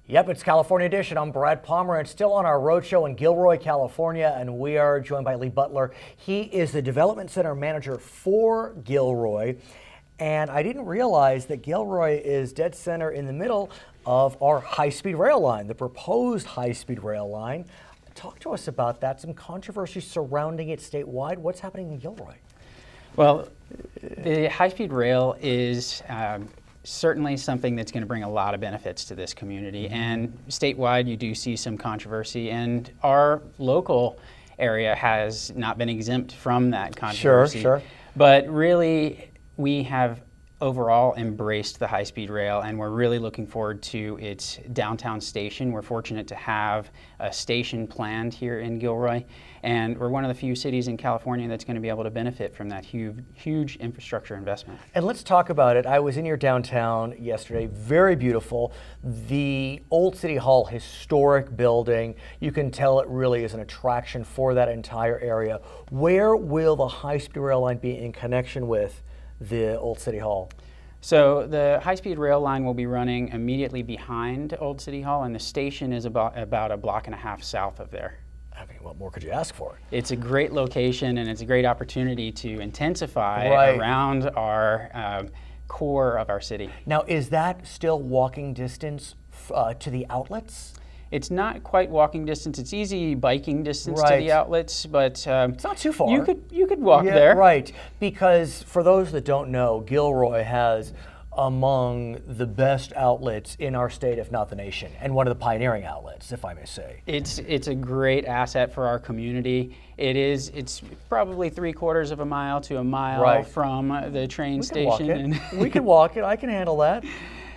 Yep, it's California Edition. I'm Brad Pomerance, still on our roadshow in Gilroy, California, and we are joined by Lee Butler. He is the Development Center Manager for Gilroy, and I didn't realize that Gilroy is dead center in the middle of our high-speed rail line, the proposed high-speed rail line. Talk to us about that, some controversy surrounding it statewide. What's happening in Gilroy? Well, the high-speed rail is certainly something that's going to bring a lot of benefits to this community. And statewide, you do see some controversy, and our local area has not been exempt from that controversy. Sure. But really, we have overall embraced the high-speed rail, and we're really looking forward to its downtown station. We're fortunate to have a station planned here in Gilroy, and we're one of the few cities in California that's going to be able to benefit from that huge infrastructure investment. And let's talk about it. I was in your downtown yesterday, very beautiful. The old City Hall historic building, you can tell it really is an attraction for that entire area. Where will the high-speed rail line be in connection with the old City Hall? So the high-speed rail line will be running immediately behind Old City Hall, and the station is about a block and a half south of there. I mean, what more could you ask for? It's a great location, and it's a great opportunity to intensify around our core of our city. Now, is that still walking distance to the outlets? It's not quite walking distance. It's easy biking distance to the outlets, but it's not too far. You could walk there. Right, because for those that don't know, Gilroy has among the best outlets in our state, if not the nation, and one of the pioneering outlets, if I may say. It's a great asset for our community. It's probably 3/4 of a mile to a mile from the train station. We can walk it. I can handle that.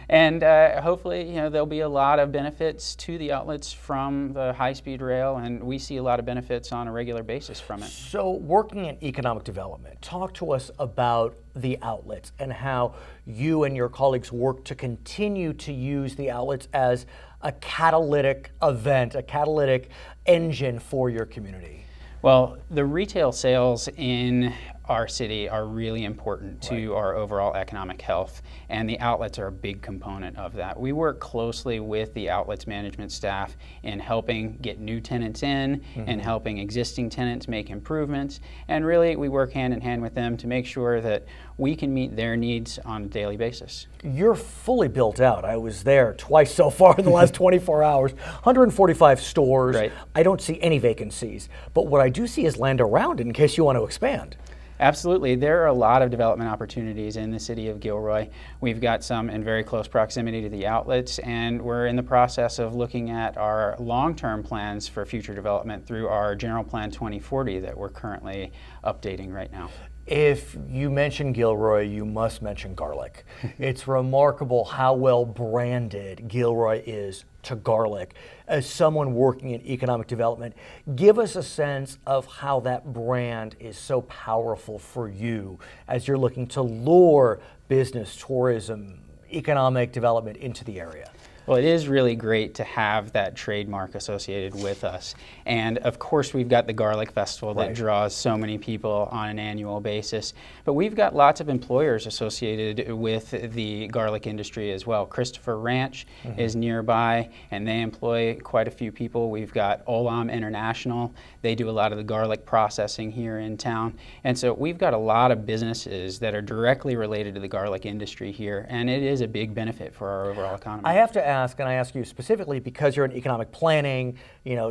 And hopefully, there'll be a lot of benefits to the outlets from the high-speed rail, and we see a lot of benefits on a regular basis from it. So, working in economic development, talk to us about the outlets and how you and your colleagues work to continue to use the outlets as a catalytic event, a catalytic engine for your community. Well, the retail sales in our city are really important to our overall economic health, and the outlets are a big component of that. We work closely with the outlets management staff in helping get new tenants in and helping existing tenants make improvements, and really we work hand in hand with them to make sure that we can meet their needs on a daily basis. You're fully built out. I was there twice so far in the last 24 hours, 145 stores. I don't see any vacancies, but what I do see is land around it in case you want to expand. Absolutely. There are a lot of development opportunities in the city of Gilroy. We've got some in very close proximity to the outlets, and we're in the process of looking at our long-term plans for future development through our General Plan 2040 that we're currently updating right now. If you mention Gilroy, you must mention garlic. It's remarkable how well branded Gilroy is to garlic. As someone working in economic development, give us a sense of how that brand is so powerful for you as you're looking to lure business, tourism, economic development into the area. Well, it is really great to have that trademark associated with us. And of course, we've got the Garlic Festival that draws so many people on an annual basis. But we've got lots of employers associated with the garlic industry as well. Christopher Ranch is nearby, and they employ quite a few people. We've got Olam International. They do a lot of the garlic processing here in town. And so we've got a lot of businesses that are directly related to the garlic industry here, and it is a big benefit for our overall economy. I have to ask, and I ask you specifically because you're in economic planning,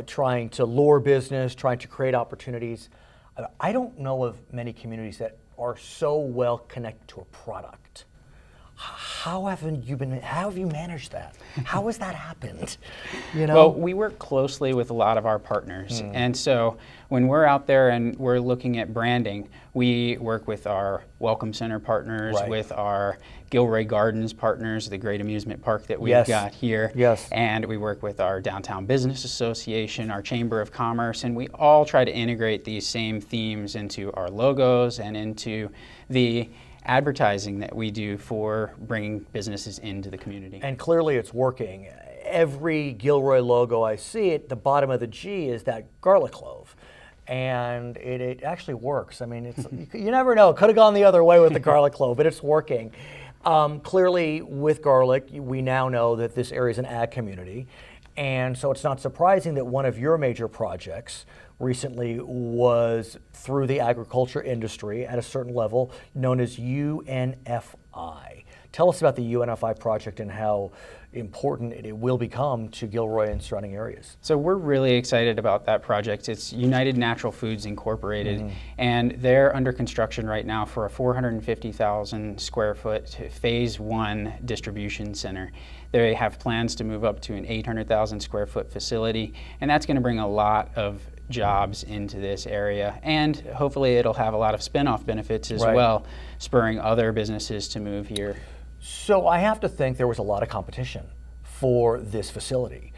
trying to lure business, trying to create opportunities. I don't know of many communities that are so well connected to a product. How have you managed that? How has that happened? Well, we work closely with a lot of our partners. And so when we're out there and we're looking at branding, we work with our Welcome Center partners, with our Gilroy Gardens partners, the great amusement park that we've got here. And we work with our Downtown Business Association, our Chamber of Commerce, and we all try to integrate these same themes into our logos and into the advertising that we do for bringing businesses into the community. And clearly it's working. Every Gilroy logo I see at the bottom of the G is that garlic clove. And it actually works. I mean, you never know. It could have gone the other way with the garlic clove, but it's working. Clearly, with garlic, we now know that this area is an ag community. And so it's not surprising that one of your major projects recently was through the agriculture industry at a certain level known as UNFI. Tell us about the UNFI project and how important it will become to Gilroy and surrounding areas. So we're really excited about that project. It's United Natural Foods Incorporated, and they're under construction right now for a 450,000 square foot phase 1 distribution center. They have plans to move up to an 800,000 square foot facility, and that's going to bring a lot of jobs into this area, and hopefully it'll have a lot of spin-off benefits as well, spurring other businesses to move here. So I have to think there was a lot of competition for this facility,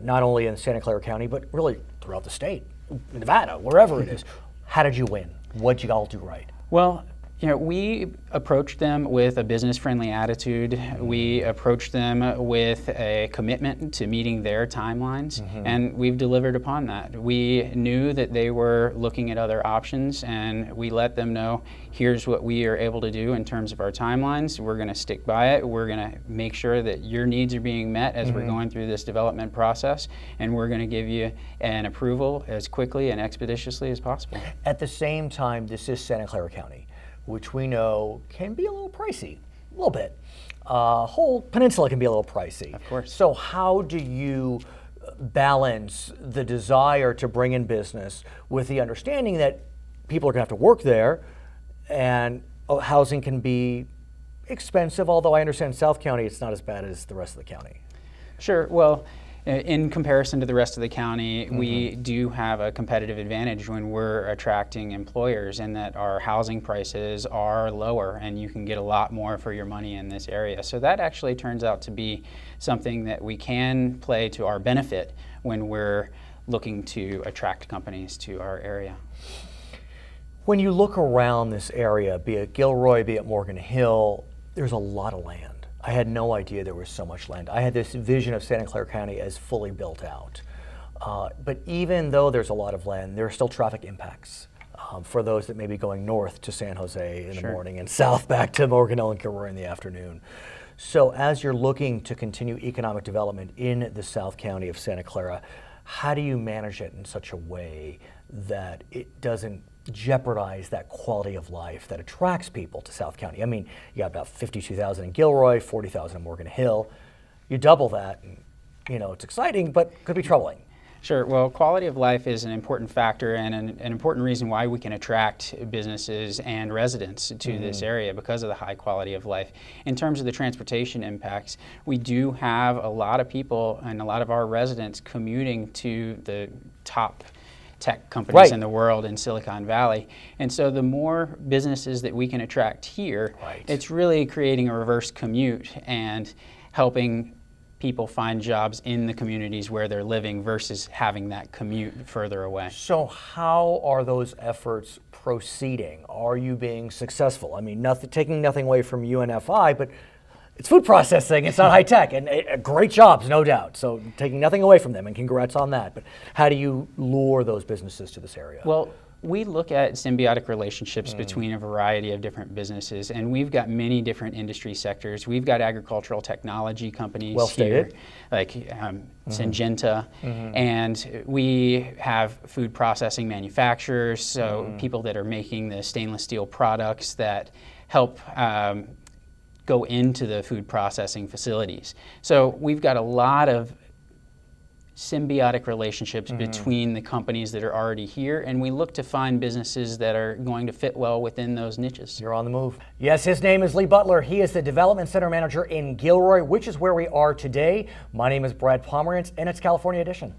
not only in Santa Clara County, but really throughout the state, Nevada, wherever it is. How did you win? What did you all do right? Well, we approached them with a business-friendly attitude. We approached them with a commitment to meeting their timelines, and we've delivered upon that. We knew that they were looking at other options, and we let them know, here's what we are able to do in terms of our timelines. We're going to stick by it. We're going to make sure that your needs are being met as we're going through this development process, and we're going to give you an approval as quickly and expeditiously as possible. At the same time, this is Santa Clara County, which we know can be a little pricey, a little bit. Whole peninsula can be a little pricey. Of course. So how do you balance the desire to bring in business with the understanding that people are going to have to work there, and housing can be expensive, although I understand South County it's not as bad as the rest of the county? Sure. Well, in comparison to the rest of the county, we do have a competitive advantage when we're attracting employers, in that our housing prices are lower and you can get a lot more for your money in this area. So that actually turns out to be something that we can play to our benefit when we're looking to attract companies to our area. When you look around this area, be it Gilroy, be it Morgan Hill, there's a lot of land. I had no idea there was so much land. I had this vision of Santa Clara County as fully built out. But even though there's a lot of land, there are still traffic impacts for those that may be going north to San Jose in the morning and south back to Morgan Hill and Gilroy in the afternoon. So as you're looking to continue economic development in the South County of Santa Clara, how do you manage it in such a way that it doesn't jeopardize that quality of life that attracts people to South County? I mean, you got about 52,000 in Gilroy, 40,000 in Morgan Hill. You double that, and, it's exciting, but could be troubling. Sure. Well, quality of life is an important factor and an important reason why we can attract businesses and residents to this area, because of the high quality of life. In terms of the transportation impacts, we do have a lot of people and a lot of our residents commuting to the top tech companies in the world in Silicon Valley. And so the more businesses that we can attract here, it's really creating a reverse commute and helping people find jobs in the communities where they're living versus having that commute further away. So how are those efforts proceeding? Are you being successful? I mean, taking nothing away from UNFI, but it's food processing, it's not high tech, and great jobs, no doubt. So taking nothing away from them, and congrats on that. But how do you lure those businesses to this area? Well, we look at symbiotic relationships between a variety of different businesses, and we've got many different industry sectors. We've got agricultural technology companies here, like Syngenta, and we have food processing manufacturers, so people that are making the stainless steel products that help go into the food processing facilities. So we've got a lot of symbiotic relationships between the companies that are already here, and we look to find businesses that are going to fit well within those niches. You're on the move. Yes, his name is Lee Butler. He is the Development Center Manager in Gilroy, which is where we are today. My name is Brad Pomerance, and it's California Edition.